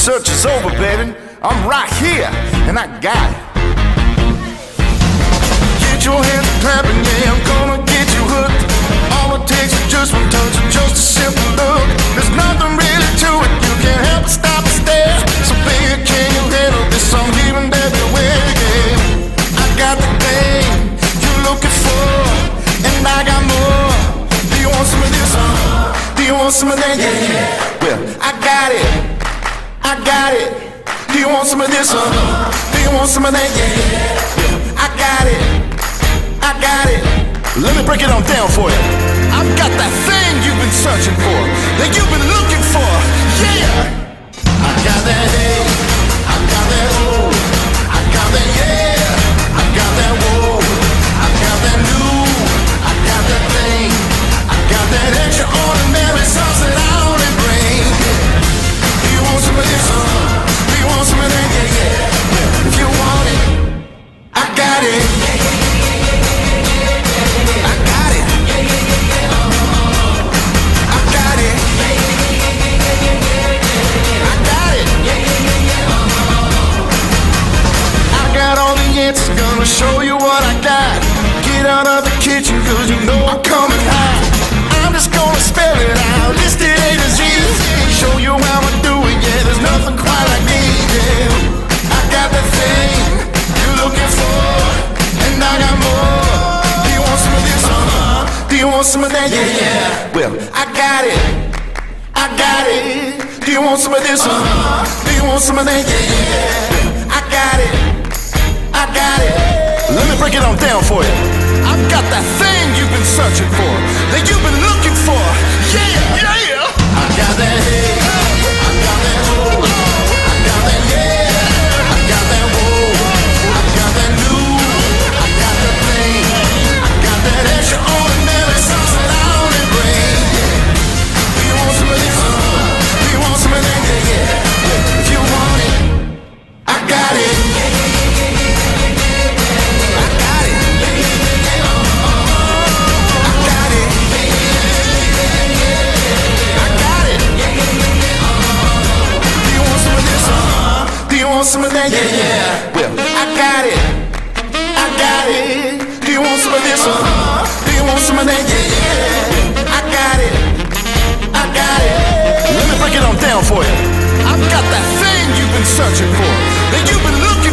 search is over, baby. I'm right here, and I got it. Get your hands clapping, yeah, I'm gonna get you hooked. All it takes is just one touch and just a simple look. There's nothing really to it, you can't help but stop and stare. So baby, can you handle this song even everywhere, yeah? I got the thing you're looking for, and I got more. Do you want some of this? Do you want some of that? Yeah, yeah. Well, I got it, I got it. Do you want some of this? Do you want some of that? Yeah, yeah. Well, I got it, I got it. Let me break it on down for you. I've got that thing you've been searching for, that you've been looking for. Yeah. I got that hey, I got that oh, I got that yeah, I got that whoa, I got that new, I got that thing, I got that extraordinary sauce that I only bring. Do you want some of this? Do you want some of that? Yeah, yeah. If you want it, I got it. I got it. I got it. I got it. I got all the answers, gonna show you what I got. Get out of the kitchen, cause you know I'm coming hot. I'm just gonna spell it out, list it A to Z. Show you how I do it, yeah, there's nothing quite like me, yeah. I got the thing you're looking for, and I got more. Do you want some of this? Do you want some of that? Yeah, yeah. Well, I got it, I got it. Do you want some of this? Do you want some of that? Yeah, yeah. I got it, I got it. Let me break it on down for you. I've got that thing you've been searching for, that you've been looking for. Yeah, yeah, yeah. I got that hey, I got that oh, I got that yeah, I got that whoa, I got that new, I got that thing, I got that extraordinary sauce that I only bring. Do you want some of this? Do you want some of that? Yeah, yeah. If you want it, I got it. I got it. I got it. I got it. Do you want some of this? Do you want some of that? Yeah, yeah. Well, I got it. I got it. Do you want some of this? Do you want some of that? Yeah, yeah. I got it. I got it. Let me break it on down for you. I've got that thing you've been searching for, that you've been looking